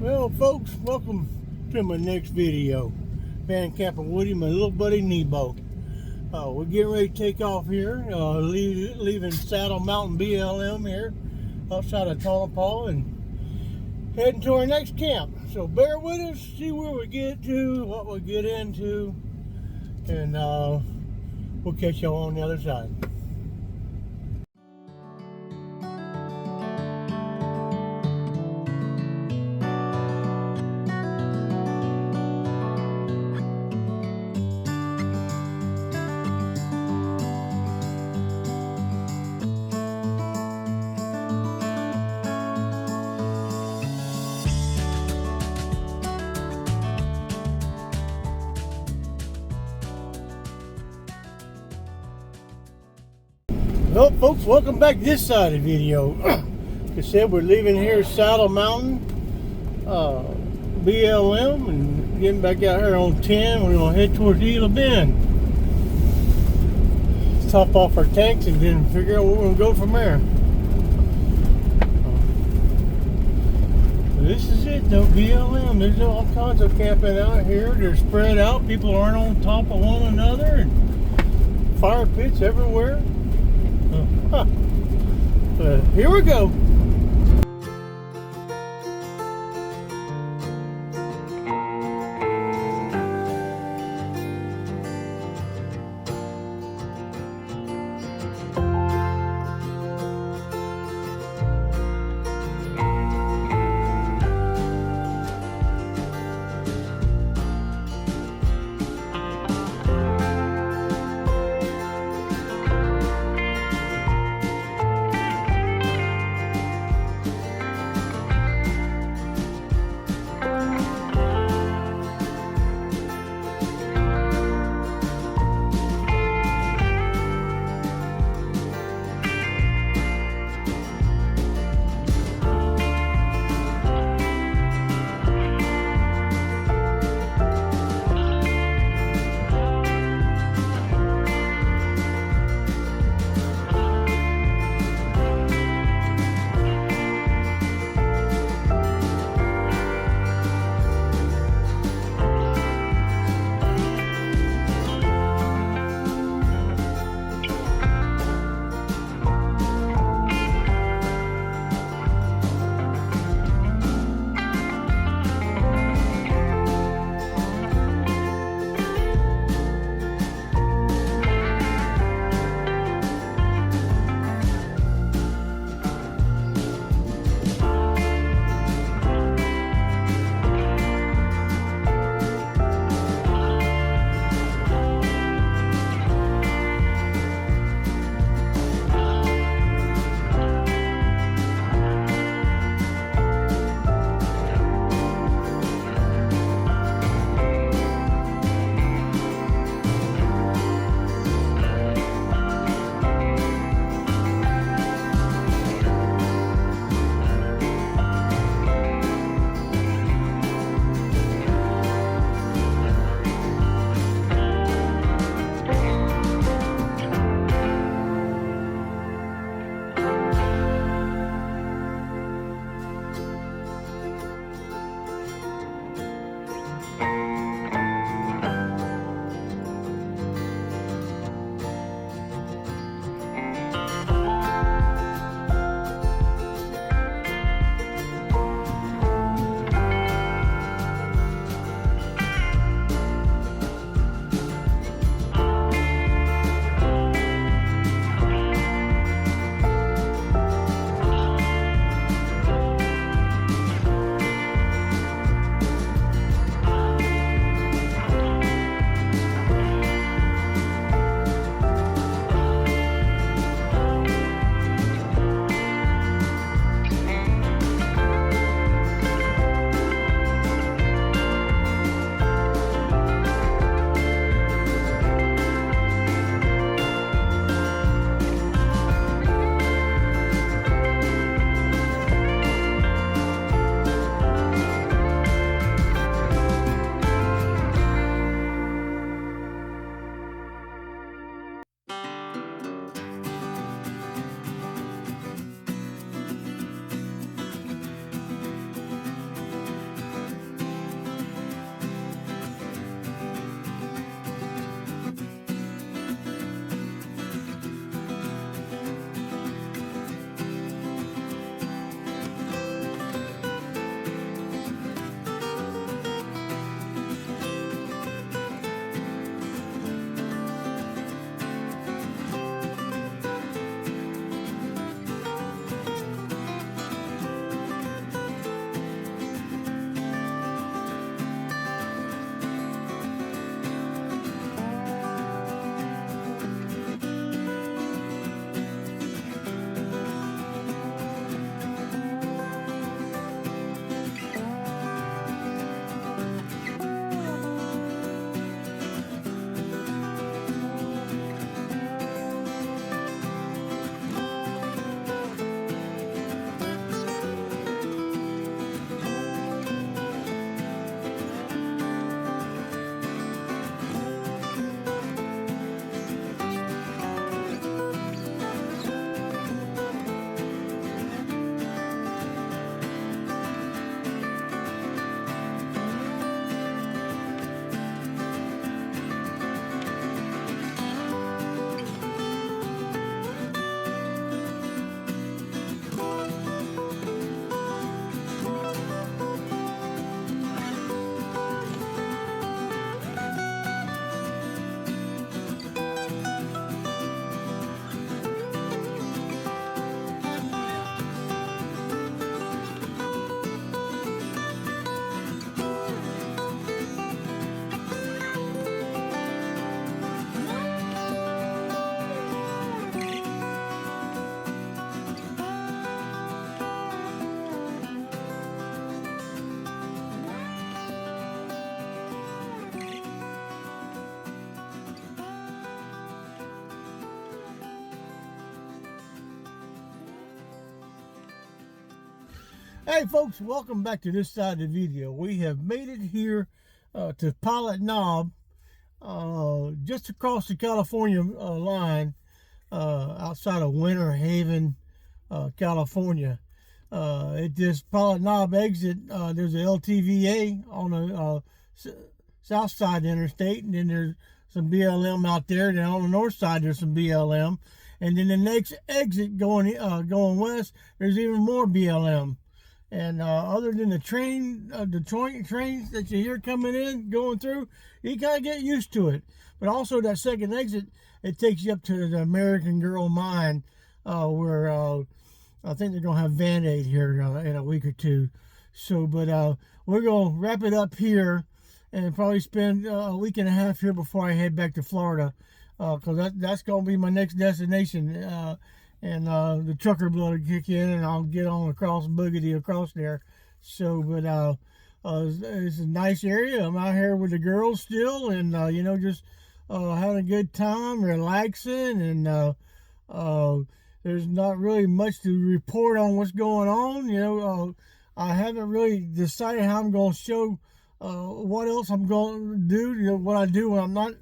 Well, folks, welcome to my next video. VanCampinWoody, my little buddy Nebo. We're getting ready to take off here, leaving Saddle Mountain BLM here outside of Tonopah and heading to our next camp. So bear with us, see where we get to, what we get into, and we'll catch y'all on the other side. Well, folks, welcome back to this side of the video. Like I said, we're leaving here Saddle Mountain BLM and getting back out here on 10. We're going to head towards Ela Bend. Top off our tanks and then figure out where we're going to go from there. This is it though, BLM. There's all kinds of camping out here. They're spread out. People aren't on top of one another. And fire pits everywhere. Here we go. Hey folks, welcome back to this side of the video. We have made it here to Pilot Knob, just across the California line, outside of Winter Haven, California. At this Pilot Knob exit, there's a LTVA on the south side of the interstate, and then there's some BLM out there. Then on the north side, there's some BLM, and then the next exit going west, there's even more BLM. And other than the trains that you hear coming in, going through, you kind of get used to it. But also that second exit, it takes you up to the American Girl Mine, where I think they're going to have Van Aid here in a week or two. So, but we're going to wrap it up here and probably spend a week and a half here before I head back to Florida, because that's going to be my next destination. And the trucker blood will kick in, and I'll get on across boogity across there. So, but it's a nice area. I'm out here with the girls still, and just having a good time, relaxing, and there's not really much to report on what's going on. I haven't really decided how I'm going to show what else I'm going to do. What I do when I'm not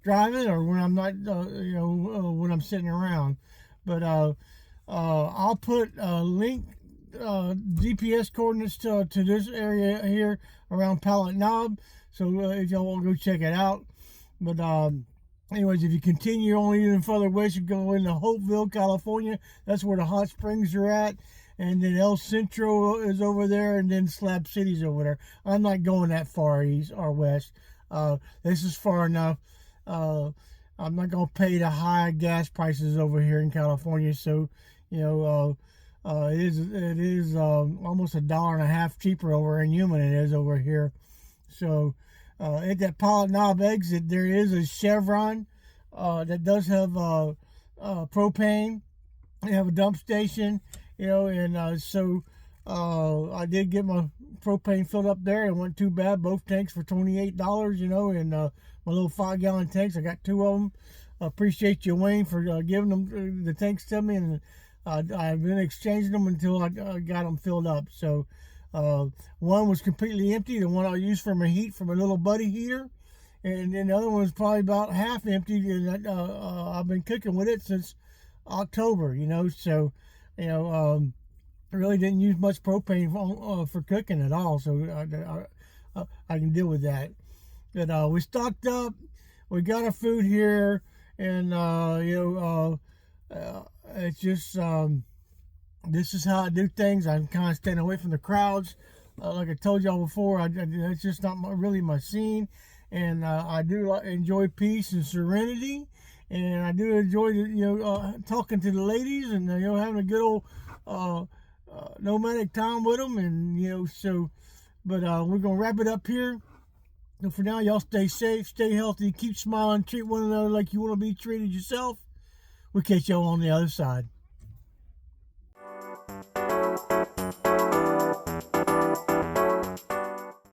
driving, or when I'm not, when I'm sitting around. But I'll put link GPS coordinates to this area here around Pilot Knob, so if y'all want to go check it out. But anyways, if you continue on even further west, you go into Hopeville, California. That's where the hot springs are at. And then El Centro is over there, and then Slab City's over there. I'm not going that far east or west. This is far enough. I'm not going to pay the high gas prices over here in California. So, it is almost $1.50 cheaper over in Yuma than it is over here. So, at that Pilot Knob exit, there is a Chevron that does have propane. They have a dump station, and so I did get my propane filled up there. It wasn't too bad. Both tanks for $28, and my little 5-gallon tanks. I got 2 of them. I appreciate you, Wayne, for giving them the tanks to me, and I've been exchanging them until I got them filled up. So one was completely empty, the one I used for my heat, for my little buddy heater, and then the other one was probably about half empty, and I've been cooking with it since October. So I really didn't use much propane for cooking at all, so I can deal with that. But we stocked up, we got our food here, and it's just this is how I do things. I'm kind of staying away from the crowds. Like I told y'all before, it's just not really my scene, and I do enjoy peace and serenity, and I do enjoy talking to the ladies, and having a good old nomadic time with them, and so. But we're gonna wrap it up here. So for now, y'all stay safe, stay healthy, keep smiling, treat one another like you want to be treated yourself. We'll catch y'all on the other side.